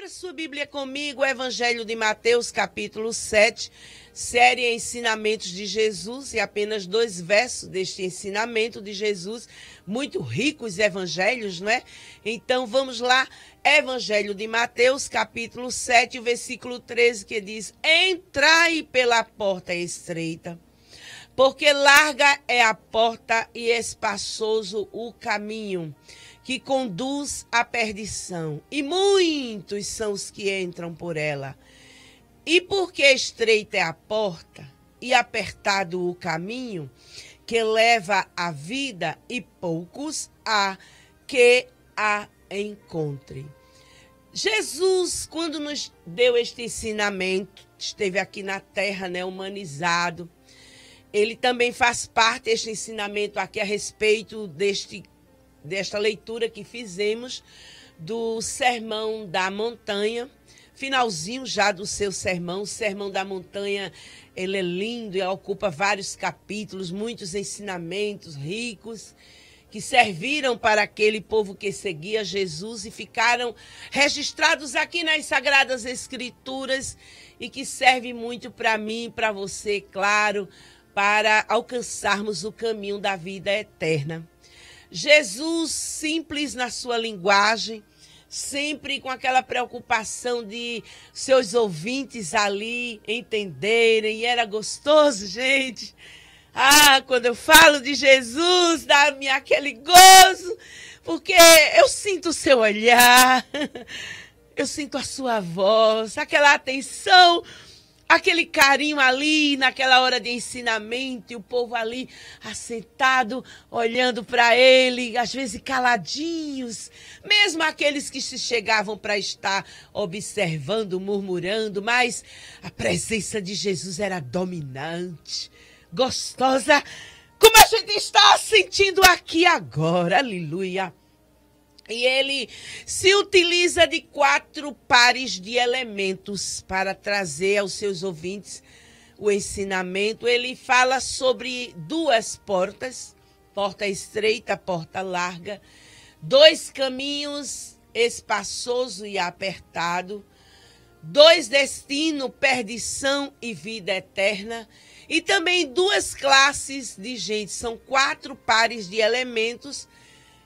Abra sua Bíblia comigo, o Evangelho de Mateus, capítulo 7, série Ensinamentos de Jesus, e apenas 2 versos deste ensinamento de Jesus, muito ricos evangelhos, não é? Então vamos lá, Evangelho de Mateus, capítulo 7, versículo 13, que diz: Entrai pela porta estreita, porque larga é a porta e espaçoso o caminho que conduz à perdição, e muitos são os que entram por ela. E porque estreita é a porta e apertado o caminho que leva à vida, e poucos há que a encontrem. Jesus, quando nos deu este ensinamento, esteve aqui na terra, né, humanizado. Ele também faz parte deste ensinamento aqui a respeito desta leitura que fizemos do Sermão da Montanha, finalzinho já do seu sermão. O Sermão da Montanha, ele é lindo e ocupa vários capítulos, muitos ensinamentos ricos que serviram para aquele povo que seguia Jesus e ficaram registrados aqui nas Sagradas Escrituras e que serve muito para mim e para você, claro, para alcançarmos o caminho da vida eterna. Jesus, simples na sua linguagem, sempre com aquela preocupação de seus ouvintes ali entenderem, e era gostoso, gente. Quando eu falo de Jesus, dá-me aquele gozo, porque eu sinto o seu olhar, eu sinto a sua voz, aquela atenção, aquele carinho ali, naquela hora de ensinamento, e o povo ali assentado, olhando para ele, às vezes caladinhos, mesmo aqueles que se chegavam para estar observando, murmurando, mas a presença de Jesus era dominante, gostosa, como a gente está sentindo aqui agora, aleluia. E ele se utiliza de 4 pares de elementos para trazer aos seus ouvintes o ensinamento. Ele fala sobre 2 portas, porta estreita, porta larga, 2 caminhos, espaçoso e apertado, 2 destinos, perdição e vida eterna, e também 2 classes de gente. São 4 pares de elementos.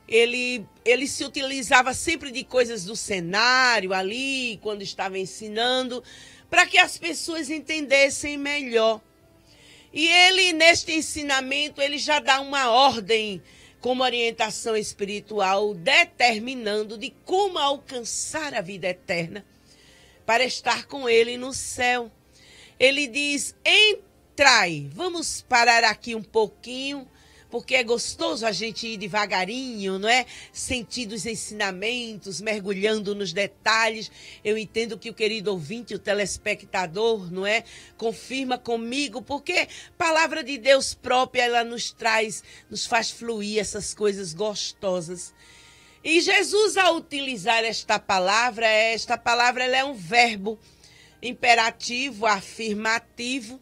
Ele se utilizava sempre de coisas do cenário ali, quando estava ensinando, para que as pessoas entendessem melhor. E ele, neste ensinamento, ele já dá uma ordem como orientação espiritual, determinando de como alcançar a vida eterna para estar com ele no céu. Ele diz: entrai. Vamos parar aqui um pouquinho, porque é gostoso a gente ir devagarinho, não é? Sentindo os ensinamentos, mergulhando nos detalhes. Eu entendo que o querido ouvinte, o telespectador, não é? Confirma comigo, porque a palavra de Deus própria, ela nos faz fluir essas coisas gostosas. E Jesus, ao utilizar esta palavra ela é um verbo imperativo, afirmativo.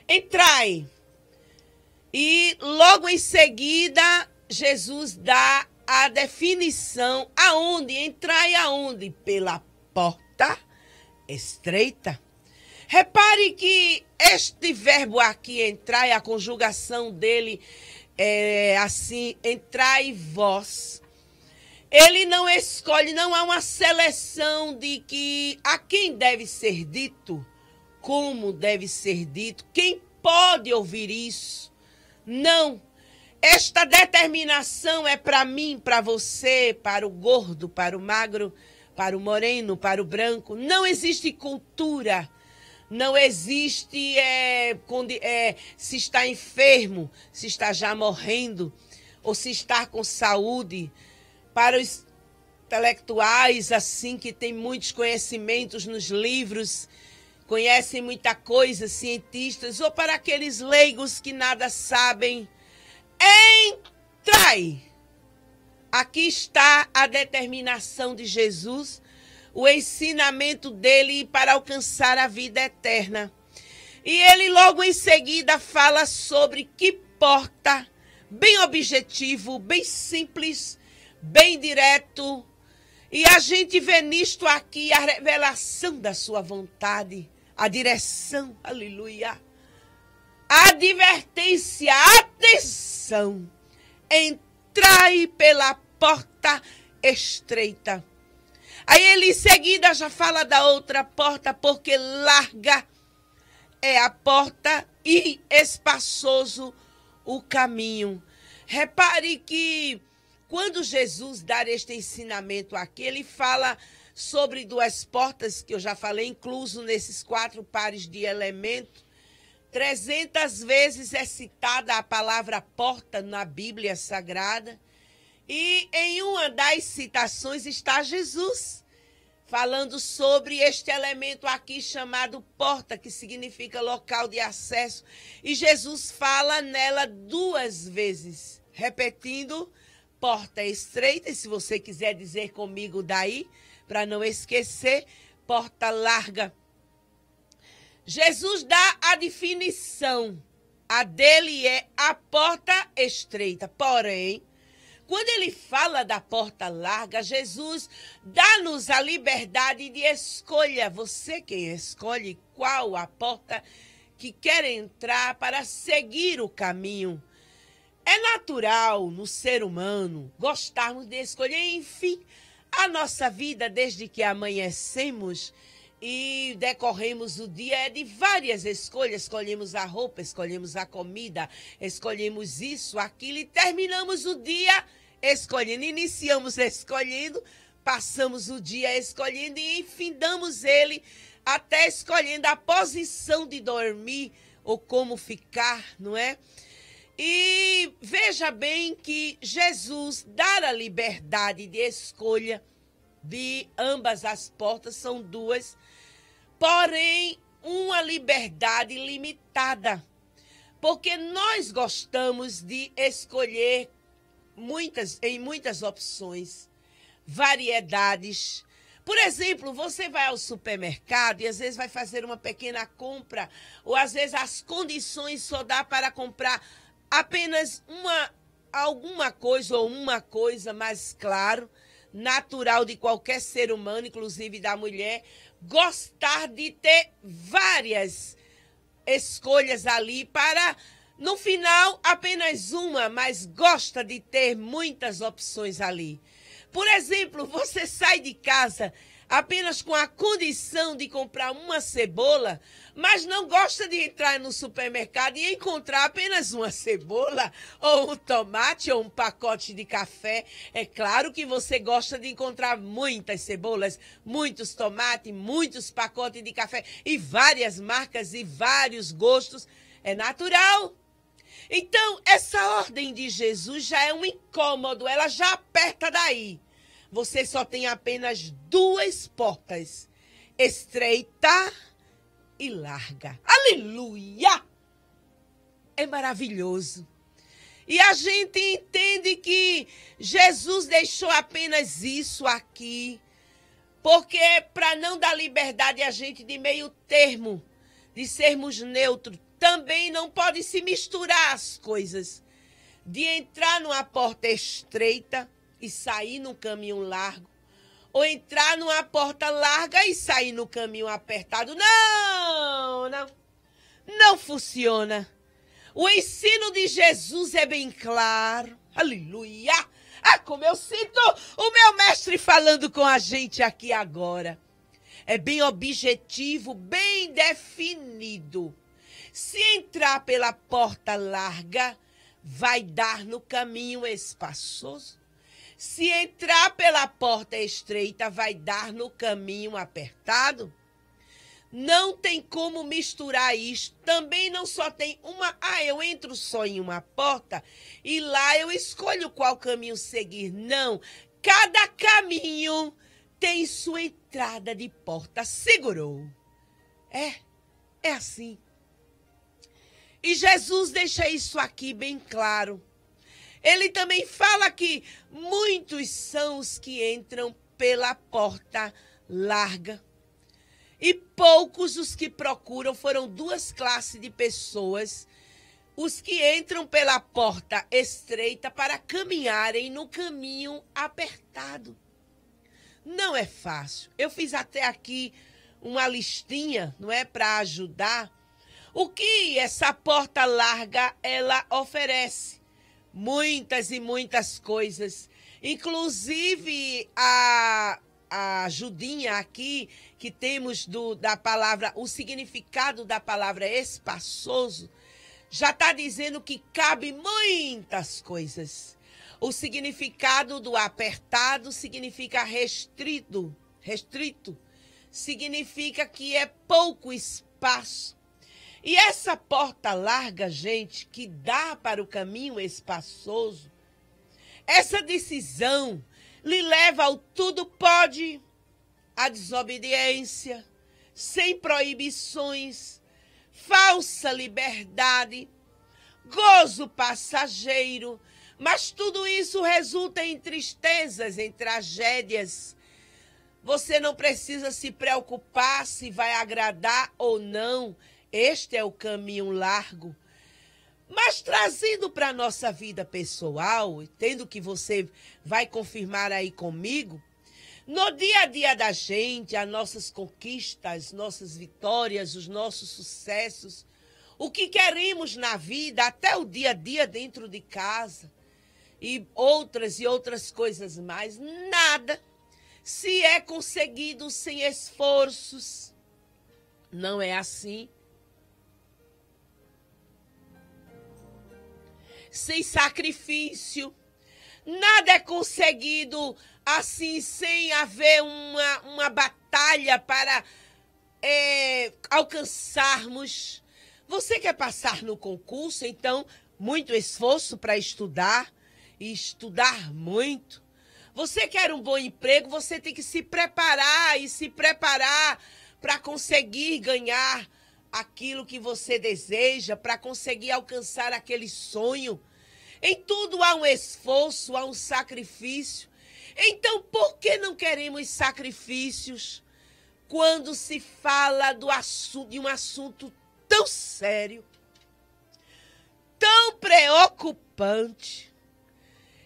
Entrai. E logo em seguida, Jesus dá a definição aonde, entrar e aonde? Pela porta estreita. Repare que este verbo aqui, entrar, a conjugação dele é assim: entrai vós. Ele não escolhe, não há uma seleção de que a quem deve ser dito, como deve ser dito, quem pode ouvir isso. Não, esta determinação é para mim, para você, para o gordo, para o magro, para o moreno, para o branco. Não existe cultura, não existe se está enfermo, se está já morrendo, ou se está com saúde. Para os intelectuais, assim, que têm muitos conhecimentos nos livros, conhecem muita coisa, cientistas, ou para aqueles leigos que nada sabem, entrai. Aqui está a determinação de Jesus, o ensinamento dele para alcançar a vida eterna. E ele logo em seguida fala sobre que porta, bem objetivo, bem simples, bem direto, E a gente vê nisto aqui a revelação da sua vontade, a direção, aleluia. A advertência, atenção, entrai pela porta estreita. Aí ele em seguida já fala da outra porta, porque larga é a porta e espaçoso o caminho. Repare que quando Jesus dá este ensinamento aqui, ele fala sobre duas portas, que eu já falei, incluso nesses 4 pares de elementos. 300 vezes é citada a palavra porta na Bíblia Sagrada. E em uma das citações está Jesus, falando sobre este elemento aqui chamado porta, que significa local de acesso. E Jesus fala nela 2 vezes, repetindo, porta estreita, e se você quiser dizer comigo daí, para não esquecer, porta larga. Jesus dá a definição, a dele é a porta estreita, porém, quando ele fala da porta larga, Jesus dá-nos a liberdade de escolha. Você quem escolhe qual a porta que quer entrar para seguir o caminho. É natural no ser humano gostarmos de escolher, enfim, a nossa vida desde que amanhecemos e decorremos o dia é de várias escolhas. Escolhemos a roupa, escolhemos a comida, escolhemos isso, aquilo e terminamos o dia escolhendo. Iniciamos escolhendo, passamos o dia escolhendo e enfindamos ele até escolhendo a posição de dormir ou como ficar, não é? E veja bem que Jesus dá a liberdade de escolha de ambas as portas, são 2, porém uma liberdade limitada, porque nós gostamos de escolher em muitas opções, variedades. Por exemplo, você vai ao supermercado e às vezes vai fazer uma pequena compra, ou às vezes as condições só dá para comprar apenas alguma coisa ou uma coisa, mas claro, natural de qualquer ser humano, inclusive da mulher, gostar de ter várias escolhas ali para, no final, apenas uma, mas gosta de ter muitas opções ali. Por exemplo, você sai de casa apenas com a condição de comprar uma cebola, mas não gosta de entrar no supermercado e encontrar apenas uma cebola, ou um tomate, ou um pacote de café. É claro que você gosta de encontrar muitas cebolas, muitos tomates, muitos pacotes de café, e várias marcas e vários gostos. É natural. Então, essa ordem de Jesus já é um incômodo, ela já aperta daí. Você só tem apenas 2 portas, estreita e larga. Aleluia! É maravilhoso. E a gente entende que Jesus deixou apenas isso aqui, porque para não dar liberdade a gente de meio termo, de sermos neutros, também não pode se misturar as coisas, de entrar numa porta estreita e sair num caminho largo, ou entrar numa porta larga e sair no caminho apertado. Não funciona. O ensino de Jesus é bem claro. Aleluia! Ah, como eu sinto o meu mestre falando com a gente aqui agora. É bem objetivo, bem definido. Se entrar pela porta larga, vai dar no caminho espaçoso. Se entrar pela porta estreita, vai dar no caminho apertado. Não tem como misturar isto. Também não só tem uma... eu entro só em uma porta e lá eu escolho qual caminho seguir. Não. Cada caminho tem sua entrada de porta. Segurou. É assim. E Jesus deixa isso aqui bem claro. Ele também fala que muitos são os que entram pela porta larga e poucos os que procuram. Foram 2 classes de pessoas, os que entram pela porta estreita para caminharem no caminho apertado. Não é fácil. Eu fiz até aqui uma listinha, não é, para ajudar. O que essa porta larga, ela oferece? Muitas e muitas coisas. Inclusive, a ajudinha aqui, que temos da palavra, o significado da palavra espaçoso, já está dizendo que cabe muitas coisas. O significado do apertado significa restrito. Significa que é pouco espaço. E essa porta larga, gente, que dá para o caminho espaçoso, essa decisão lhe leva ao tudo pode, à desobediência, sem proibições, falsa liberdade, gozo passageiro, mas tudo isso resulta em tristezas, em tragédias. Você não precisa se preocupar se vai agradar ou não. Este é o caminho largo. Mas trazendo para a nossa vida pessoal, tendo que você vai confirmar aí comigo, no dia a dia da gente, as nossas conquistas, nossas vitórias, os nossos sucessos, o que queremos na vida, até o dia a dia dentro de casa, e outras coisas mais, nada se é conseguido sem esforços. Não é assim. Sem sacrifício. Nada é conseguido assim, sem haver uma batalha para alcançarmos. Você quer passar no concurso, então, muito esforço para estudar, e estudar muito. Você quer um bom emprego, você tem que se preparar para conseguir ganhar aquilo que você deseja, para conseguir alcançar aquele sonho. Em tudo há um esforço, há um sacrifício. Então, por que não queremos sacrifícios quando se fala de um assunto tão sério, tão preocupante?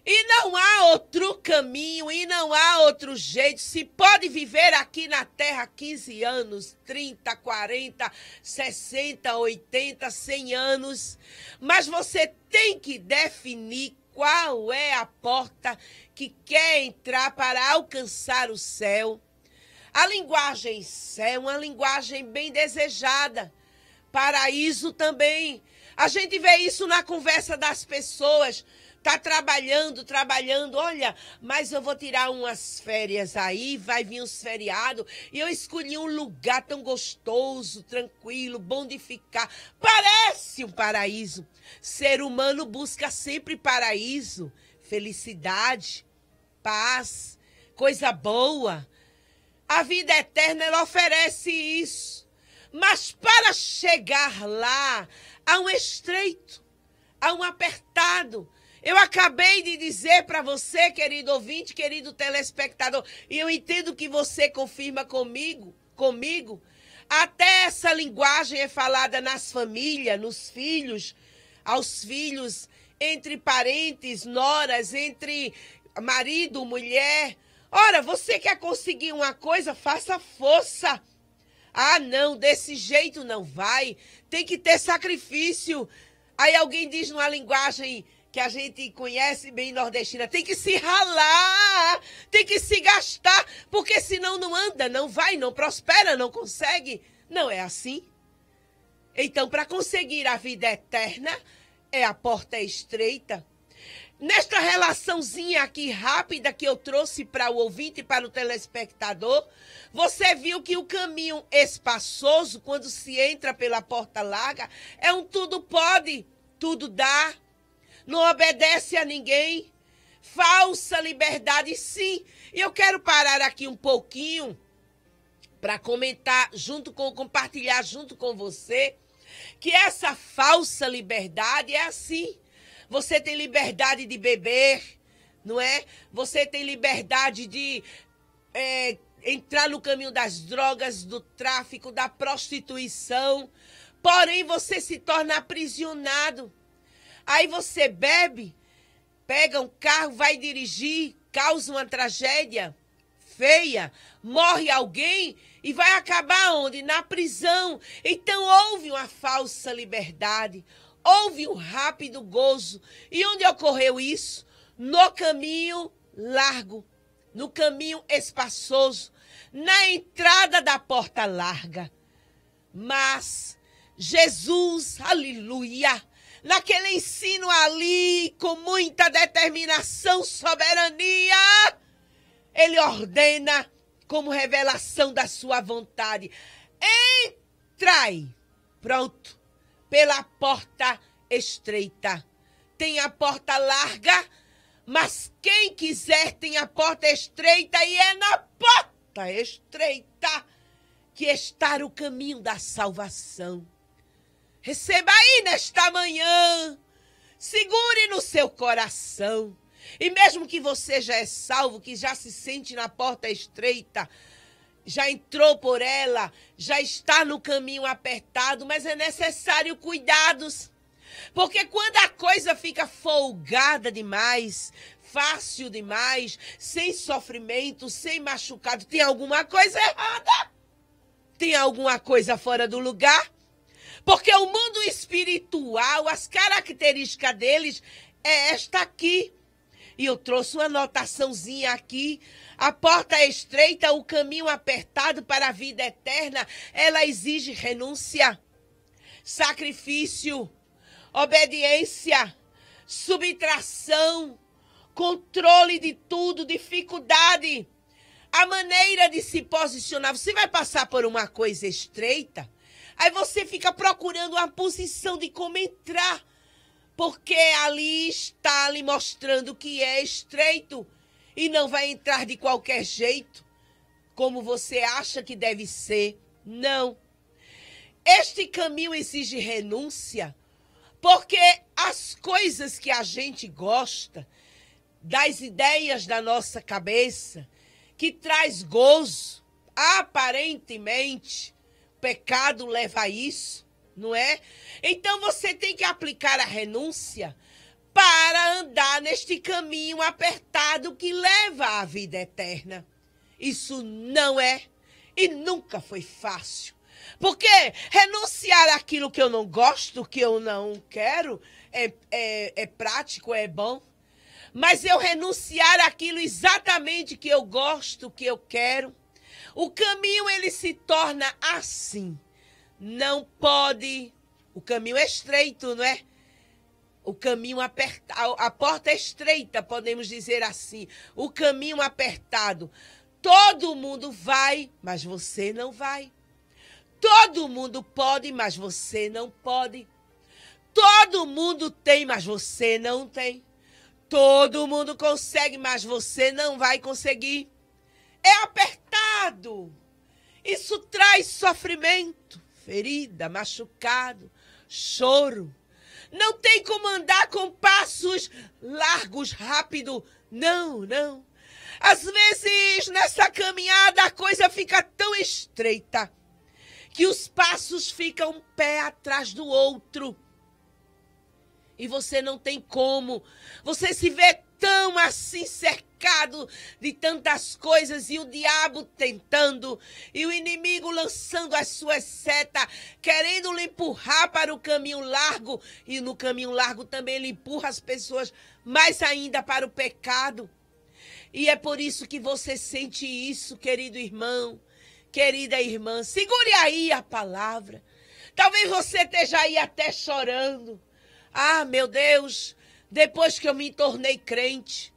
E não há outro caminho, e não há outro jeito. Se pode viver aqui na Terra 15 anos, 30, 40, 60, 80, 100 anos, mas você tem que definir qual é a porta que quer entrar para alcançar o céu. A linguagem céu é uma linguagem bem desejada. Paraíso também. A gente vê isso na conversa das pessoas. Tá trabalhando, olha, mas eu vou tirar umas férias aí, vai vir uns feriados, e eu escolhi um lugar tão gostoso, tranquilo, bom de ficar. Parece um paraíso. Ser humano busca sempre paraíso, felicidade, paz, coisa boa. A vida eterna, ela oferece isso. Mas para chegar lá, há um estreito, há um apertado. Eu acabei de dizer para você, querido ouvinte, querido telespectador, e eu entendo que você confirma comigo, até essa linguagem é falada nas famílias, nos filhos, aos filhos, entre parentes, noras, entre marido, mulher. Ora, você quer conseguir uma coisa, faça força. Ah, não, desse jeito não vai, tem que ter sacrifício. Aí alguém diz numa linguagem que a gente conhece bem nordestina, tem que se ralar, tem que se gastar, porque senão não anda, não vai, não prospera, não consegue. Não é assim? Então, para conseguir a vida eterna, a porta é estreita. Nesta relaçãozinha aqui rápida que eu trouxe para o ouvinte e para o telespectador, você viu que o caminho espaçoso, quando se entra pela porta larga, é um tudo pode, tudo dá. Não obedece a ninguém, falsa liberdade, sim. E eu quero parar aqui um pouquinho para compartilhar junto com você que essa falsa liberdade é assim. Você tem liberdade de beber, não é? Você tem liberdade de entrar no caminho das drogas, do tráfico, da prostituição. Porém, você se torna aprisionado. Aí você bebe, pega um carro, vai dirigir, causa uma tragédia, feia, morre alguém e vai acabar onde? Na prisão. Então houve uma falsa liberdade, houve um rápido gozo. E onde ocorreu isso? No caminho largo, no caminho espaçoso, na entrada da porta larga. Mas Jesus, aleluia, naquele ensino ali, com muita determinação, soberania, ele ordena, como revelação da sua vontade, entrai, pronto, pela porta estreita. Tem a porta larga, mas quem quiser tem a porta estreita, e é na porta estreita que está o caminho da salvação. Receba aí nesta manhã, segure no seu coração. E mesmo que você já é salvo, que já se sente na porta estreita, já entrou por ela, já está no caminho apertado, mas é necessário cuidados. Porque quando a coisa fica folgada demais, fácil demais, sem sofrimento, sem machucado, tem alguma coisa errada. Tem alguma coisa fora do lugar. Porque o mundo espiritual, as características deles é esta aqui. E eu trouxe uma anotaçãozinha aqui. A porta é estreita, o caminho apertado para a vida eterna, ela exige renúncia, sacrifício, obediência, subtração, controle de tudo, dificuldade. A maneira de se posicionar. Você vai passar por uma coisa estreita, aí você fica procurando uma posição de como entrar, porque ali está lhe mostrando que é estreito e não vai entrar de qualquer jeito, como você acha que deve ser. Não. Este caminho exige renúncia, porque as coisas que a gente gosta, das ideias da nossa cabeça, que traz gozo, aparentemente, pecado leva a isso, não é? Então você tem que aplicar a renúncia para andar neste caminho apertado que leva à vida eterna. Isso não é e nunca foi fácil. Porque renunciar àquilo que eu não gosto, que eu não quero, é prático, é bom. Mas eu renunciar àquilo exatamente que eu gosto, que eu quero, o caminho ele se torna assim. Não pode. O caminho é estreito, não é? O caminho apertado, a porta é estreita, podemos dizer assim. O caminho apertado. Todo mundo vai, mas você não vai. Todo mundo pode, mas você não pode. Todo mundo tem, mas você não tem. Todo mundo consegue, mas você não vai conseguir. É apertado. Isso traz sofrimento, ferida, machucado, choro. Não tem como andar com passos largos, rápido. Não, não. Às vezes, nessa caminhada, a coisa fica tão estreita que os passos ficam um pé atrás do outro. E você não tem como. Você se vê tão assim cercado de tantas coisas e o diabo tentando e o inimigo lançando as suas setas, querendo lhe empurrar para o caminho largo. E no caminho largo também ele empurra as pessoas mais ainda para o pecado. E é por isso que você sente isso, querido irmão, querida irmã. Segure aí a palavra. Talvez você esteja aí até chorando. Ah, meu Deus, depois que eu me tornei crente,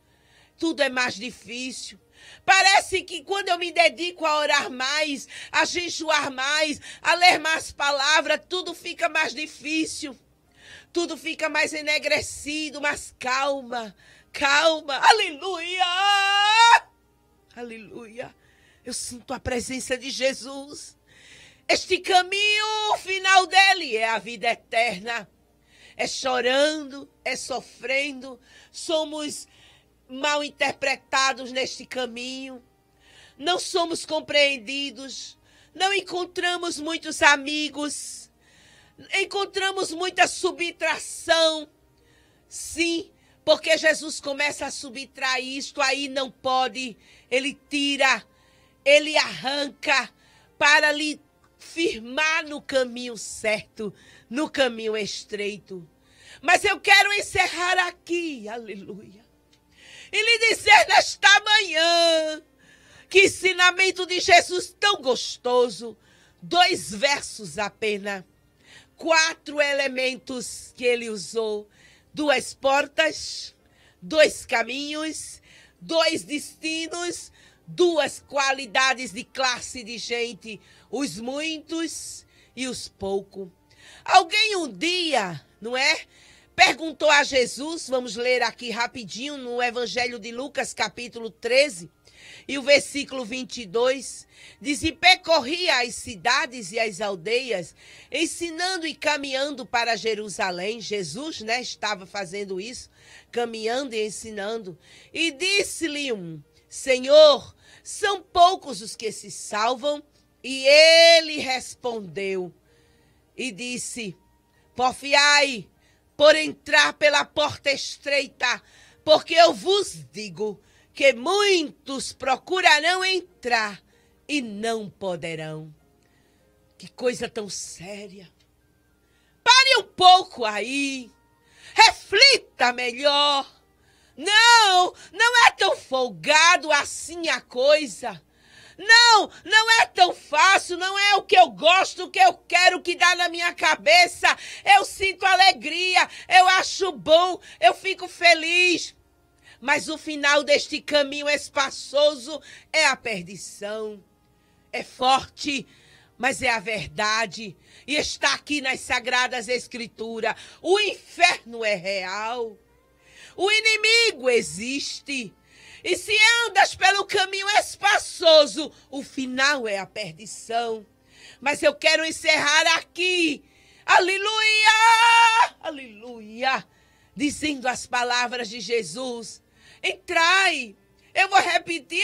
tudo é mais difícil. Parece que quando eu me dedico a orar mais, a jejuar mais, a ler mais palavras, tudo fica mais difícil. Tudo fica mais enegrecido, mas calma, calma. Aleluia! Aleluia! Eu sinto a presença de Jesus. Este caminho, o final dele é a vida eterna. É chorando, é sofrendo, somos mal interpretados neste caminho, não somos compreendidos, não encontramos muitos amigos, encontramos muita subtração, sim, Porque Jesus começa a subtrair isto aí, não pode. Ele tira, ele arranca para lhe firmar no caminho certo, no caminho estreito. Mas eu quero encerrar aqui, aleluia, e lhe dizer nesta manhã, que ensinamento de Jesus tão gostoso, 2 versos apenas, 4 elementos que ele usou, 2 portas, 2 caminhos, 2 destinos, 2 qualidades de classe de gente, os muitos e os poucos. Alguém um dia, não é, perguntou a Jesus, vamos ler aqui rapidinho no Evangelho de Lucas, capítulo 13, e o versículo 22, diz: e percorria as cidades e as aldeias, ensinando e caminhando para Jerusalém. Jesus, né, estava fazendo isso, caminhando e ensinando. E disse-lhe um: Senhor, são poucos os que se salvam? E ele respondeu e disse: porfiai por entrar pela porta estreita, porque eu vos digo que muitos procurarão entrar e não poderão. Que coisa tão séria. Pare um pouco aí. Reflita melhor. Não é tão folgado assim a coisa. Não é tão fácil, não é o que eu gosto, o que eu quero, que dá na minha cabeça. Eu sinto alegria, eu acho bom, eu fico feliz. Mas o final deste caminho espaçoso é a perdição. É forte, mas é a verdade. E está aqui nas Sagradas Escrituras. O inferno é real. O inimigo existe. E se andas pelo caminho espaçoso, o final é a perdição. Mas eu quero encerrar aqui. Aleluia! Aleluia! Dizendo as palavras de Jesus. Entrai, eu vou repetir,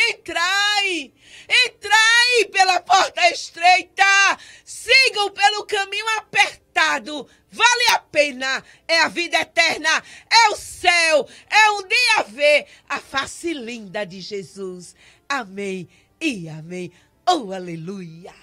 entrai pela porta estreita, sigam pelo caminho apertado, vale a pena, é a vida eterna, é o céu, é um dia ver a face linda de Jesus. Amém e amém. Oh, aleluia!